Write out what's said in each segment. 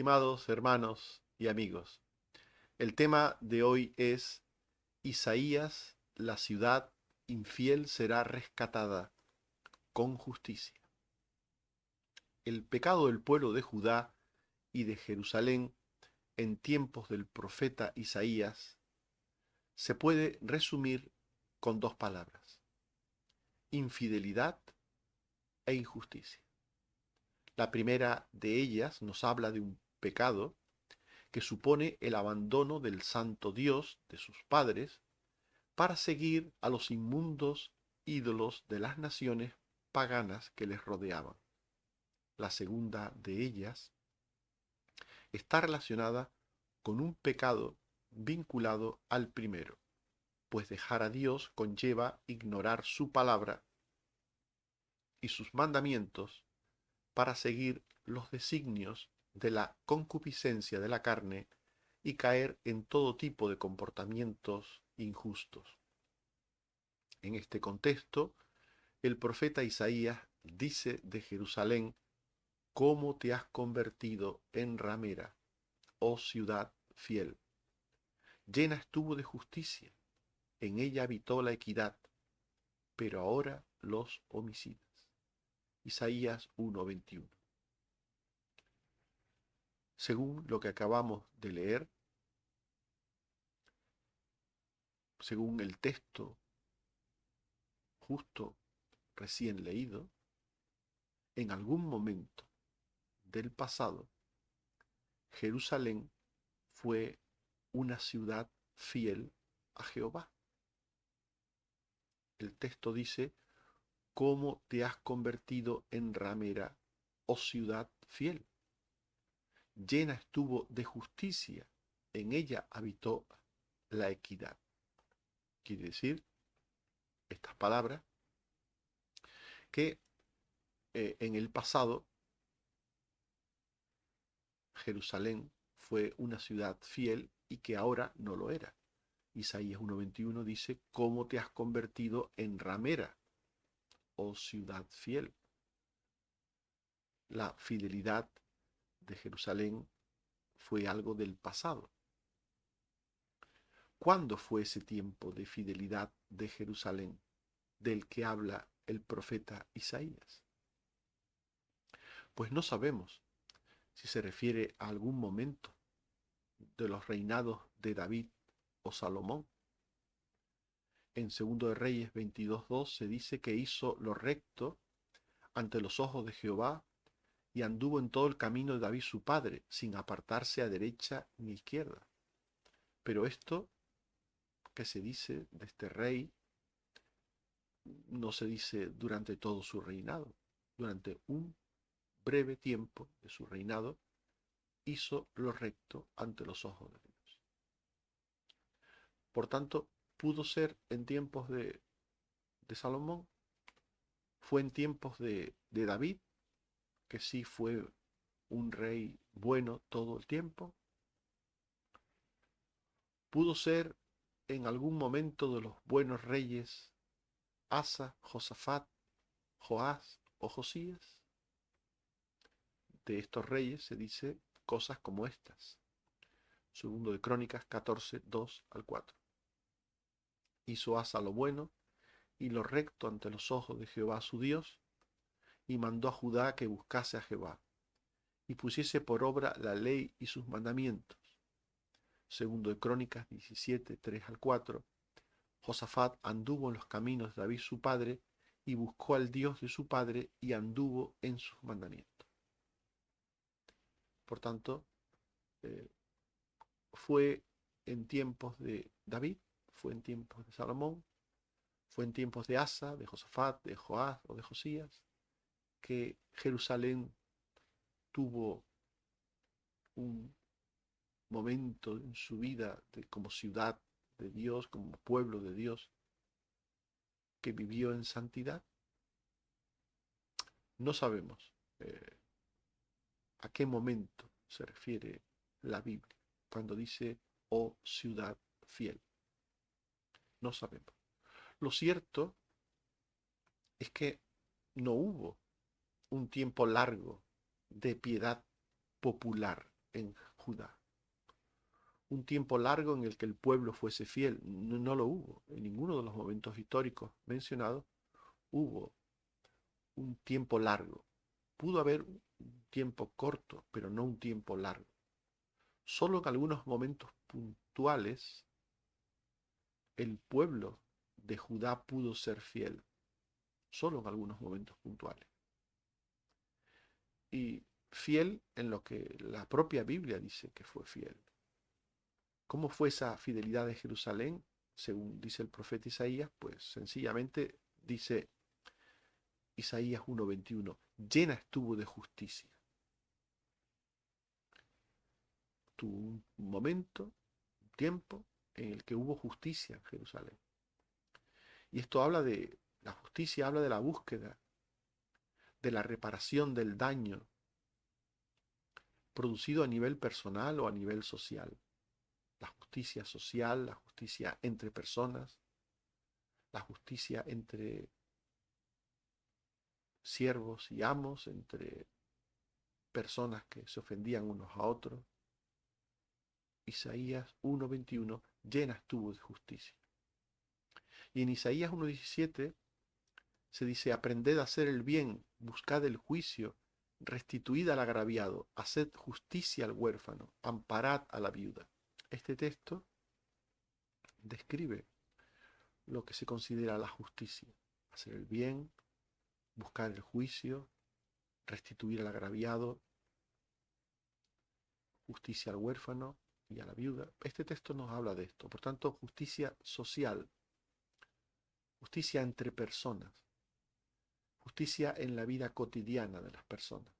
Estimados hermanos y amigos, el tema de hoy es Isaías, la ciudad infiel será rescatada con justicia. El pecado del pueblo de Judá y de Jerusalén en tiempos del profeta Isaías se puede resumir con dos palabras: infidelidad e injusticia. La primera de ellas nos habla de un pecado que supone el abandono del santo Dios de sus padres para seguir a los inmundos ídolos de las naciones paganas que les rodeaban. La segunda de ellas está relacionada con un pecado vinculado al primero, pues dejar a Dios conlleva ignorar su palabra y sus mandamientos para seguir los designios de la concupiscencia de la carne y caer en todo tipo de comportamientos injustos. En este contexto, el profeta Isaías dice de Jerusalén: ¿cómo te has convertido en ramera, oh ciudad fiel? Llena estuvo de justicia, en ella habitó la equidad, pero ahora los homicidas. Isaías 1:21. Según lo que acabamos de leer, según el texto justo recién leído, en algún momento del pasado, Jerusalén fue una ciudad fiel a Jehová. El texto dice: ¿cómo te has convertido en ramera, oh ciudad fiel? Llena estuvo de justicia, en ella habitó la equidad. Quiere decir estas palabras que en el pasado Jerusalén fue una ciudad fiel y que ahora no lo era. Isaías 1:21 dice: ¿cómo te has convertido en ramera, oh ciudad fiel? La fidelidad de Jerusalén fue algo del pasado. ¿Cuándo fue ese tiempo de fidelidad de Jerusalén del que habla el profeta Isaías? Pues no sabemos si se refiere a algún momento de los reinados de David o Salomón. En 2 de Reyes 22:2 se dice que hizo lo recto ante los ojos de Jehová y anduvo en todo el camino de David su padre, sin apartarse a derecha ni a izquierda. Pero esto que se dice de este rey no se dice durante todo su reinado. Durante un breve tiempo de su reinado hizo lo recto ante los ojos de Dios. Por tanto, pudo ser en tiempos de Salomón, fue en tiempos de David, que sí fue un rey bueno todo el tiempo, pudo ser en algún momento de los buenos reyes Asa, Josafat, Joás o Josías. De estos reyes se dice cosas como estas. Segundo de Crónicas 14:2-4. Hizo Asa lo bueno y lo recto ante los ojos de Jehová su Dios, y mandó a Judá que buscase a Jehová, y pusiese por obra la ley y sus mandamientos. Segundo de Crónicas 17:3-4. Josafat anduvo en los caminos de David su padre, y buscó al Dios de su padre, y anduvo en sus mandamientos. Por tanto, eh, fue en tiempos de David, fue en tiempos de Salomón, fue en tiempos de Asa, de Josafat, de Joás o de Josías, que Jerusalén tuvo un momento en su vida como ciudad de Dios, como pueblo de Dios, que vivió en santidad. No sabemos a qué momento se refiere la Biblia cuando dice oh ciudad fiel. No sabemos. Lo cierto es que no hubo un tiempo largo de piedad popular en Judá. Un tiempo largo en el que el pueblo fuese fiel, no lo hubo. En ninguno de los momentos históricos mencionados hubo un tiempo largo. Pudo haber un tiempo corto, pero no un tiempo largo. Solo en algunos momentos puntuales el pueblo de Judá pudo ser fiel. Solo en algunos momentos puntuales. Y fiel en lo que la propia Biblia dice que fue fiel. ¿Cómo fue esa fidelidad de Jerusalén? Según dice el profeta Isaías, pues sencillamente dice Isaías 1:21, llena estuvo de justicia. Tuvo un momento, un tiempo en el que hubo justicia en Jerusalén. Y esto habla de, la justicia habla de la búsqueda, de la reparación del daño producido a nivel personal o a nivel social. La justicia social, la justicia entre personas, la justicia entre siervos y amos, entre personas que se ofendían unos a otros. Isaías 1:21, llena estuvo de justicia. Y en Isaías 1:17 se dice, aprended a hacer el bien, buscad el juicio, restituid al agraviado, haced justicia al huérfano, amparad a la viuda. Este texto describe lo que se considera la justicia, hacer el bien, buscar el juicio, restituir al agraviado, justicia al huérfano y a la viuda. Este texto nos habla de esto. Por tanto, justicia social, justicia entre personas, justicia en la vida cotidiana de las personas.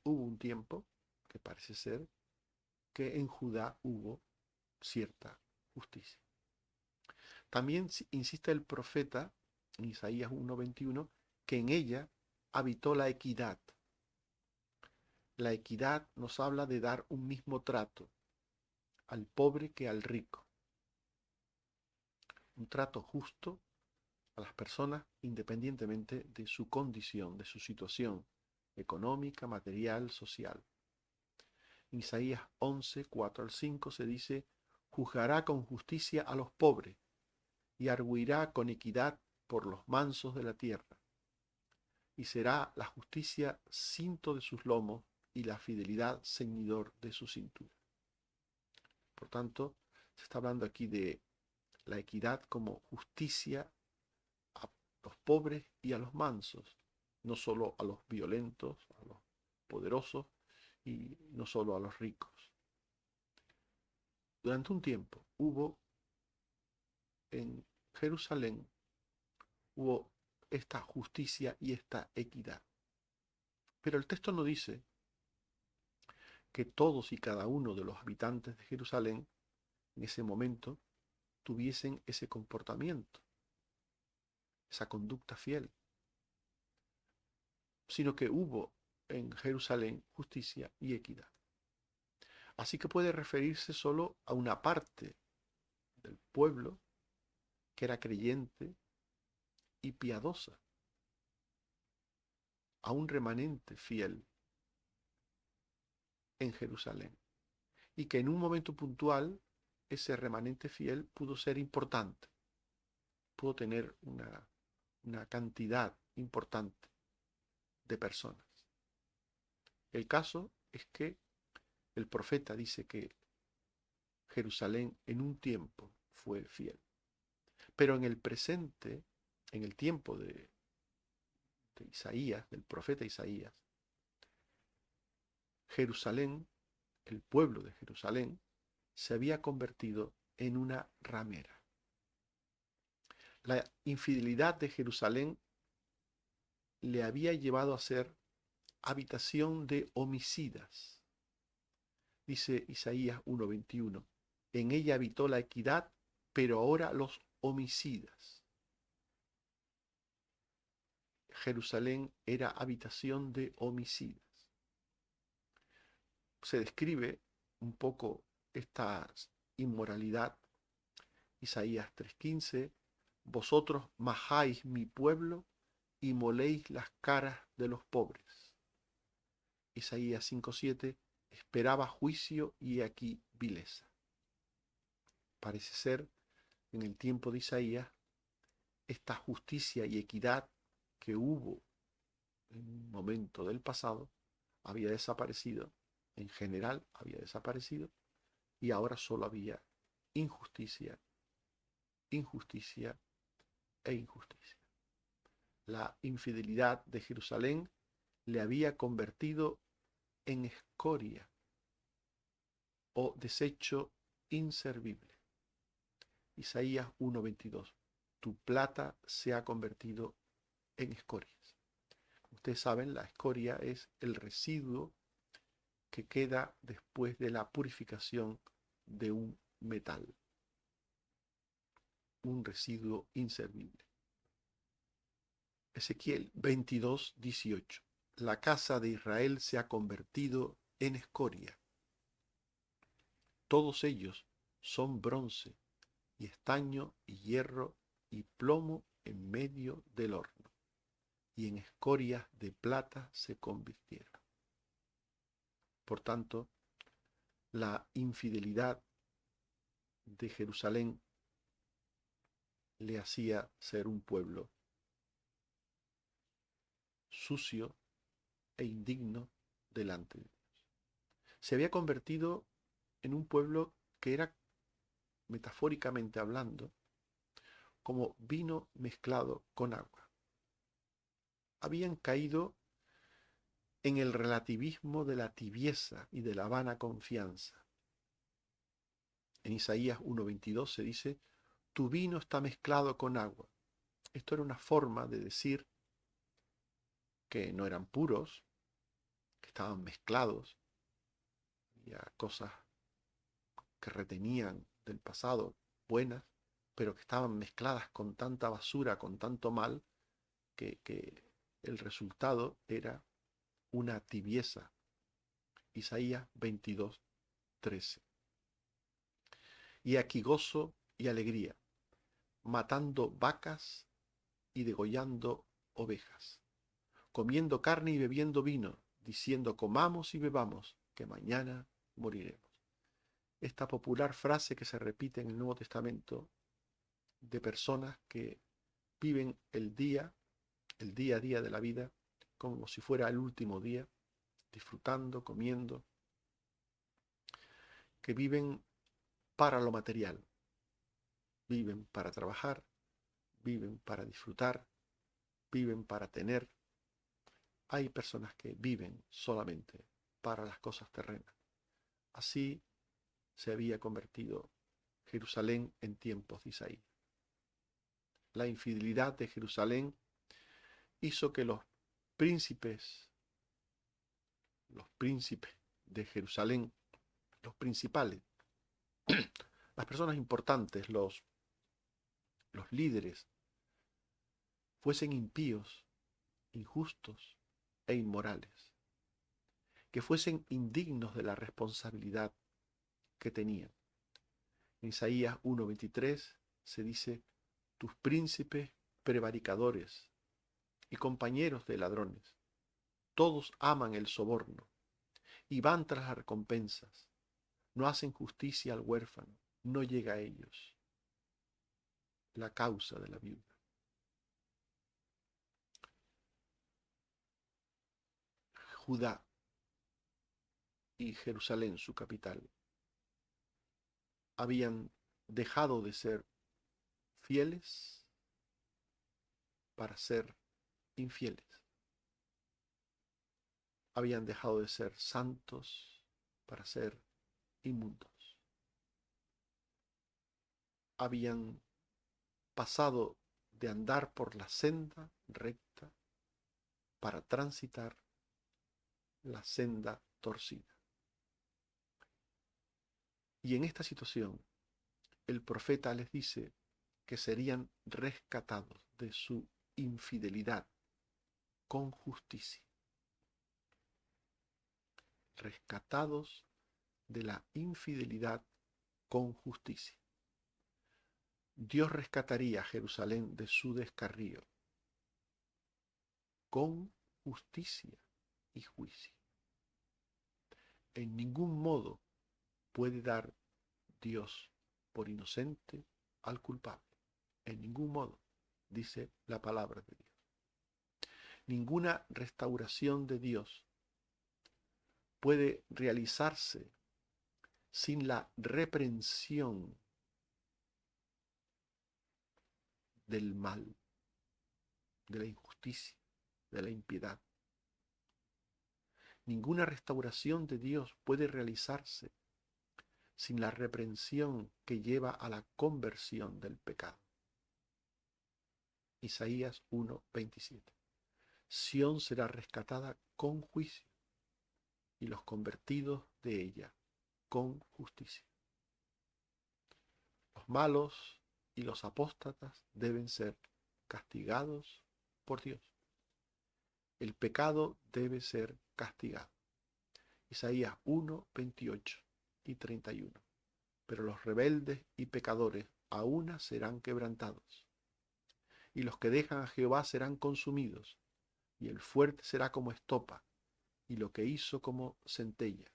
Hubo un tiempo, que parece ser, que en Judá hubo cierta justicia. También insiste el profeta, en Isaías 1:21, que en ella habitó la equidad. La equidad nos habla de dar un mismo trato al pobre que al rico. Un trato justo a las personas independientemente de su condición, de su situación económica, material, social. En Isaías 11:4-5 se dice, juzgará con justicia a los pobres y arguirá con equidad por los mansos de la tierra. Y será la justicia cinto de sus lomos y la fidelidad ceñidor de su cintura. Por tanto, se está hablando aquí de la equidad como justicia a los pobres y a los mansos, no solo a los violentos, a los poderosos y no solo a los ricos. Durante un tiempo hubo en Jerusalén, hubo esta justicia y esta equidad. Pero el texto no dice que todos y cada uno de los habitantes de Jerusalén en ese momento tuviesen ese comportamiento, esa conducta fiel, sino que hubo en Jerusalén justicia y equidad. Así que puede referirse solo a una parte del pueblo que era creyente y piadosa, a un remanente fiel en Jerusalén, y que en un momento puntual ese remanente fiel pudo ser importante, pudo tener una cantidad importante de personas. El caso es que el profeta dice que Jerusalén en un tiempo fue fiel, pero en el presente, en el tiempo de Isaías, del profeta Isaías, Jerusalén, el pueblo de Jerusalén, se había convertido en una ramera. La infidelidad de Jerusalén le había llevado a ser habitación de homicidas. Dice Isaías 1:21, en ella habitó la equidad, pero ahora los homicidas. Jerusalén era habitación de homicidas. Se describe un poco esta inmoralidad. Isaías 3:15, vosotros majáis mi pueblo y moléis las caras de los pobres. Isaías 5:7, esperaba juicio y aquí vileza. Parece ser, en el tiempo de Isaías, esta justicia y equidad que hubo en un momento del pasado había desaparecido, en general había desaparecido, y ahora solo había injusticia, injusticia e injusticia. La infidelidad de Jerusalén le había convertido en escoria o desecho inservible. Isaías 1:22. Tu plata se ha convertido en escorias. Ustedes saben, la escoria es el residuo que queda después de la purificación de un metal, un residuo inservible. Ezequiel 22:18. La casa de Israel se ha convertido en escoria. Todos ellos son bronce y estaño y hierro y plomo en medio del horno, y en escorias de plata se convirtieron. Por tanto, la infidelidad de Jerusalén le hacía ser un pueblo sucio e indigno delante de Dios. Se había convertido en un pueblo que era, metafóricamente hablando, como vino mezclado con agua. Habían caído en el relativismo de la tibieza y de la vana confianza. En Isaías 1:22 se dice, tu vino está mezclado con agua. Esto era una forma de decir que no eran puros, que estaban mezclados, había cosas que retenían del pasado buenas, pero que estaban mezcladas con tanta basura, con tanto mal, que el resultado era una tibieza. Isaías 22:13. Y aquí gozo y alegría, matando vacas y degollando ovejas, comiendo carne y bebiendo vino, diciendo comamos y bebamos, que mañana moriremos. Esta popular frase que se repite en el Nuevo Testamento de personas que viven el día a día de la vida como si fuera el último día, disfrutando, comiendo, que viven para lo material, viven para trabajar, viven para disfrutar, viven para tener. Hay personas que viven solamente para las cosas terrenas. Así se había convertido Jerusalén en tiempos de Isaías. La infidelidad de Jerusalén hizo que los príncipes de Jerusalén, los principales, las personas importantes, los líderes, fuesen impíos, injustos e inmorales, que fuesen indignos de la responsabilidad que tenían. En Isaías 1:23 se dice, tus príncipes prevaricadores y compañeros de ladrones, todos aman el soborno y van tras las recompensas, no hacen justicia al huérfano, no llega a ellos la causa de la viuda. Judá y Jerusalén, su capital, habían dejado de ser fieles para ser infieles. Habían dejado de ser santos para ser inmundos. Habían pasado de andar por la senda recta para transitar la senda torcida. Y en esta situación, el profeta les dice que serían rescatados de su infidelidad con justicia. Rescatados de la infidelidad con justicia. Dios rescataría a Jerusalén de su descarrío con justicia y juicio. En ningún modo puede dar Dios por inocente al culpable. En ningún modo, dice la palabra de Dios. Ninguna restauración de Dios puede realizarse sin la reprensión del mal, de la injusticia, de la impiedad. Ninguna restauración de Dios puede realizarse sin la reprensión que lleva a la conversión del pecado. Isaías 1:27. Sión será rescatada con juicio y los convertidos de ella con justicia. Los malos y los apóstatas deben ser castigados por Dios. El pecado debe ser castigado. Isaías 1:28 y 31. Pero los rebeldes y pecadores a una serán quebrantados, y los que dejan a Jehová serán consumidos, y el fuerte será como estopa, y lo que hizo como centella,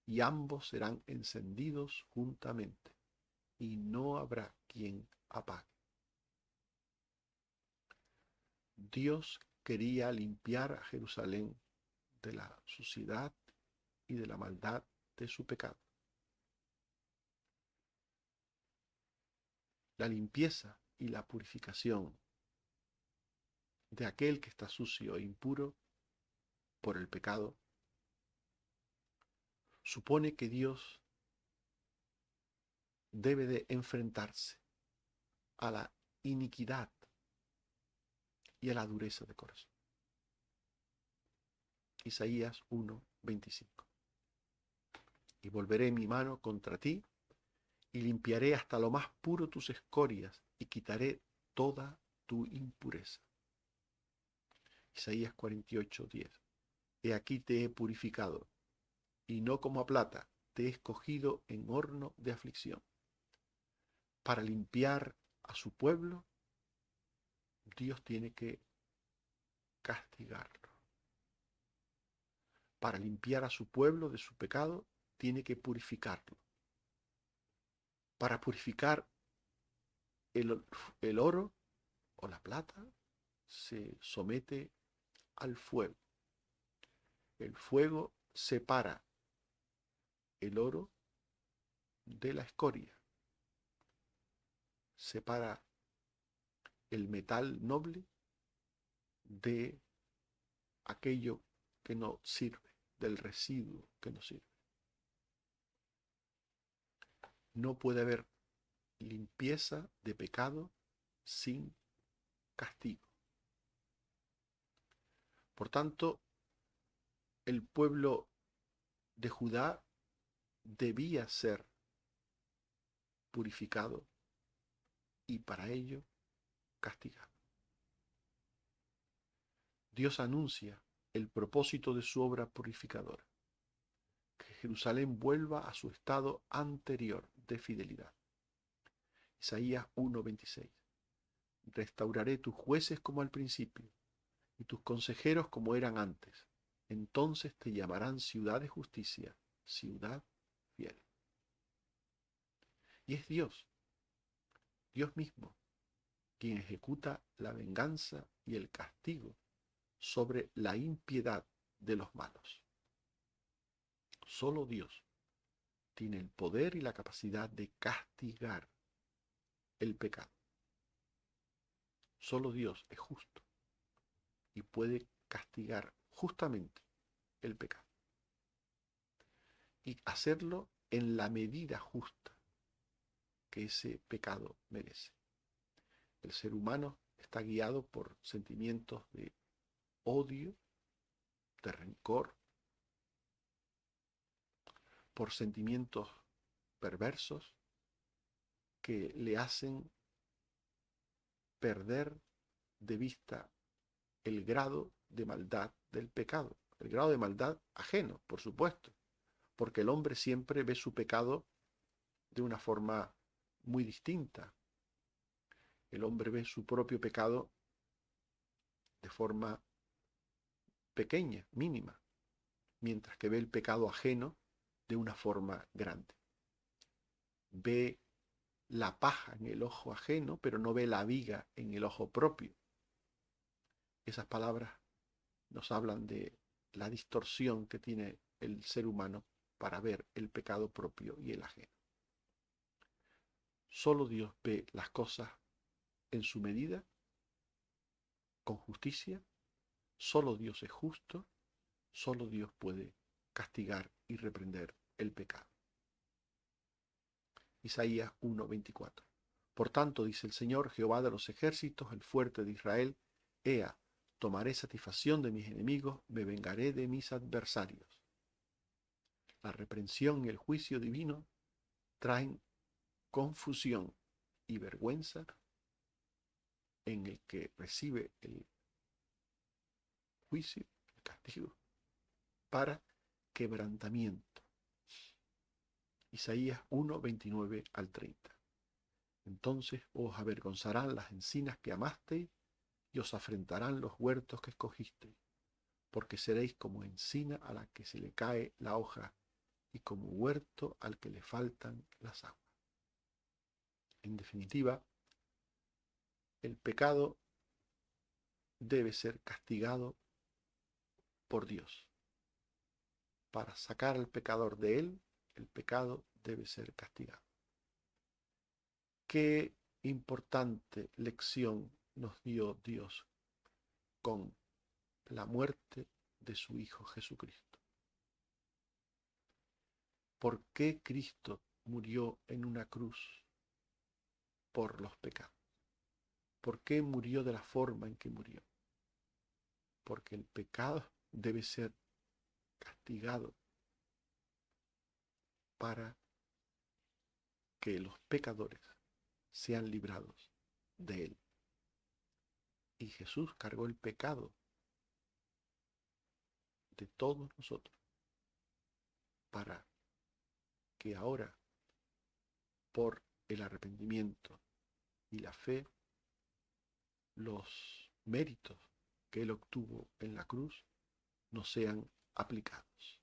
y ambos serán encendidos juntamente, y no habrá quien apague. Dios quería limpiar a Jerusalén de la suciedad y de la maldad de su pecado. La limpieza y la purificación de aquel que está sucio e impuro por el pecado supone que Dios debe de enfrentarse a la iniquidad y a la dureza de corazón. Isaías 1:25. Y volveré mi mano contra ti, y limpiaré hasta lo más puro tus escorias, y quitaré toda tu impureza. Isaías 48:10. He aquí te he purificado, y no como a plata, te he escogido en horno de aflicción. Para limpiar a su pueblo, Dios tiene que castigarlo. Para limpiar a su pueblo de su pecado, tiene que purificarlo. Para purificar el oro o la plata, se somete al fuego. El fuego separa el oro de la escoria, separa el metal noble de aquello que no sirve, del residuo que no sirve. No puede haber limpieza de pecado sin castigo. Por tanto, el pueblo de Judá debía ser purificado y para ello castigado. Dios anuncia el propósito de su obra purificadora, que Jerusalén vuelva a su estado anterior de fidelidad. Isaías 1:26. Restauraré tus jueces como al principio, y tus consejeros como eran antes. Entonces te llamarán ciudad de justicia, ciudad fiel. Y es Dios, Dios mismo, quien ejecuta la venganza y el castigo sobre la impiedad de los malos. Solo Dios tiene el poder y la capacidad de castigar el pecado. Solo Dios es justo y puede castigar justamente el pecado. Y hacerlo en la medida justa que ese pecado merece. El ser humano está guiado por sentimientos de odio, de rencor, por sentimientos perversos que le hacen perder de vista el grado de maldad del pecado, el grado de maldad ajeno, por supuesto, porque el hombre siempre ve su pecado de una forma muy distinta. El hombre ve su propio pecado de forma pequeña, mínima, mientras que ve el pecado ajeno de una forma grande. Ve la paja en el ojo ajeno, pero no ve la viga en el ojo propio. Esas palabras nos hablan de la distorsión que tiene el ser humano para ver el pecado propio y el ajeno. Solo Dios ve las cosas en su medida, con justicia. Solo Dios es justo. Solo Dios puede castigar y reprender el pecado. Isaías 1:24. Por tanto, dice el Señor, Jehová de los ejércitos, el fuerte de Israel, Ea, tomaré satisfacción de mis enemigos, me vengaré de mis adversarios. La reprensión y el juicio divino traen confusión y vergüenza en el que recibe el juicio, el castigo, para quebrantamiento. Isaías 1:29 al 30. Entonces os avergonzarán las encinas que amasteis y os afrentarán los huertos que escogisteis, porque seréis como encina a la que se le cae la hoja y como huerto al que le faltan las aguas. En definitiva, el pecado debe ser castigado por Dios. Para sacar al pecador de él, el pecado debe ser castigado. Qué importante lección nos dio Dios con la muerte de su Hijo Jesucristo. ¿Por qué Cristo murió en una cruz por los pecados? ¿Por qué murió de la forma en que murió? Porque el pecado debe ser castigado para que los pecadores sean librados de él. Y Jesús cargó el pecado de todos nosotros para que ahora, por el arrepentimiento y la fe, los méritos que él obtuvo en la cruz nos sean aplicados.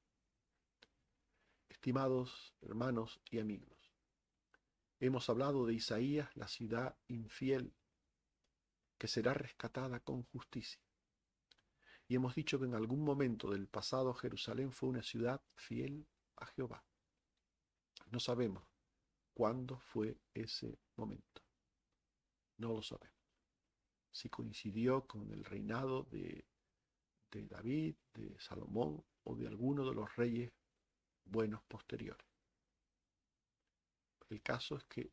Estimados hermanos y amigos, hemos hablado de Isaías, la ciudad infiel que será rescatada con justicia. Y hemos dicho que en algún momento del pasado Jerusalén fue una ciudad fiel a Jehová. No sabemos cuándo fue ese momento. No lo sabemos. Si coincidió con el reinado de David, de Salomón o de alguno de los reyes buenos posteriores. El caso es que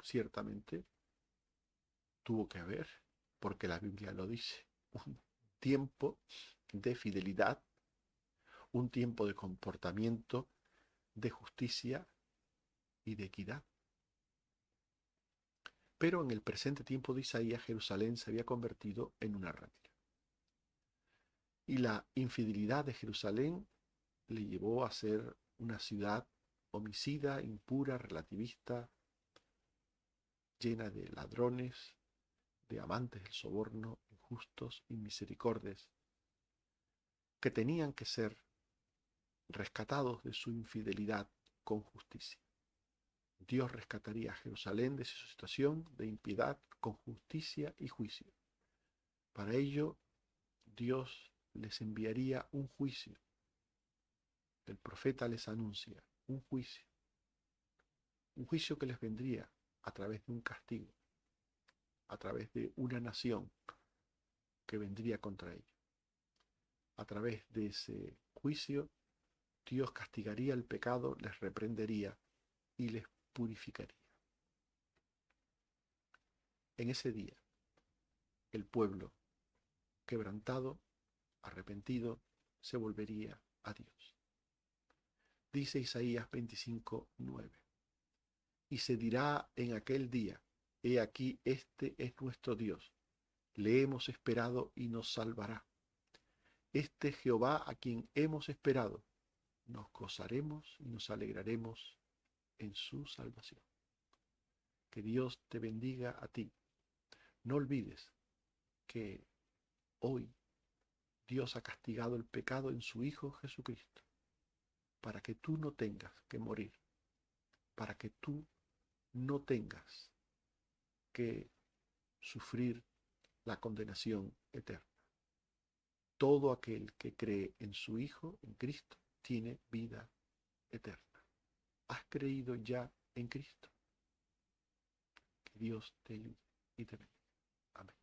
ciertamente tuvo que haber, porque la Biblia lo dice, un tiempo de fidelidad, un tiempo de comportamiento, de justicia y de equidad. Pero en el presente tiempo de Isaías, Jerusalén se había convertido en una ramera. Y la infidelidad de Jerusalén le llevó a ser una ciudad homicida, impura, relativista, llena de ladrones, de amantes del soborno, injustos y misericordias, que tenían que ser rescatados de su infidelidad con justicia. Dios rescataría a Jerusalén de su situación de impiedad con justicia y juicio. Para ello, Dios les enviaría un juicio. El profeta les anuncia un juicio que les vendría a través de un castigo, a través de una nación que vendría contra ellos. A través de ese juicio, Dios castigaría el pecado, les reprendería y les purificaría. En ese día, el pueblo quebrantado, arrepentido, se volvería a Dios. Dice Isaías 25:9. Y se dirá en aquel día, he aquí, este es nuestro Dios, le hemos esperado y nos salvará. Este Jehová a quien hemos esperado, nos gozaremos y nos alegraremos en su salvación. Que Dios te bendiga a ti. No olvides que hoy Dios ha castigado el pecado en su Hijo Jesucristo. para que tú no tengas que morir, para que tú no tengas que sufrir la condenación eterna. Todo aquel que cree en su Hijo, en Cristo, tiene vida eterna. ¿Has creído ya en Cristo? Que Dios te ayude y te bendiga. Amén.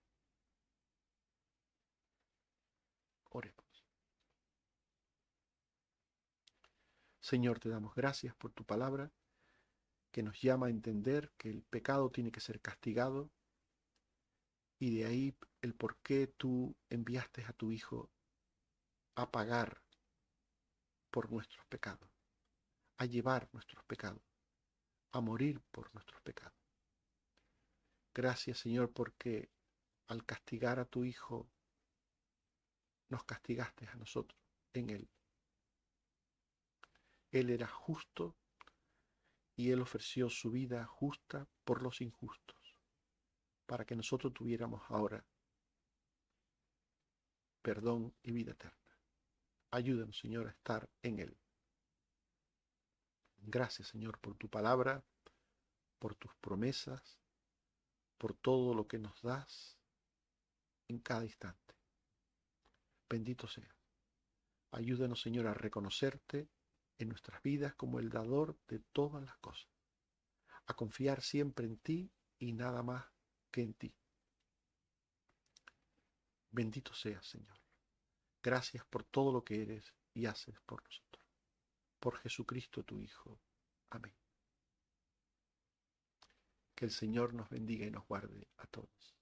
Oremos. Señor, te damos gracias por tu palabra que nos llama a entender que el pecado tiene que ser castigado, y de ahí el por qué tú enviaste a tu Hijo a pagar por nuestros pecados, a llevar nuestros pecados, a morir por nuestros pecados. Gracias, Señor, porque al castigar a tu Hijo, nos castigaste a nosotros en Él. Él era justo y Él ofreció su vida justa por los injustos, para que nosotros tuviéramos ahora perdón y vida eterna. Ayúdanos, Señor, a estar en Él. Gracias, Señor, por tu palabra, por tus promesas, por todo lo que nos das en cada instante. Bendito sea. Ayúdanos, Señor, a reconocerte en nuestras vidas como el dador de todas las cosas, a confiar siempre en ti y nada más que en ti. Bendito seas, Señor. Gracias por todo lo que eres y haces por nosotros. Por Jesucristo tu Hijo. Amén. Que el Señor nos bendiga y nos guarde a todos.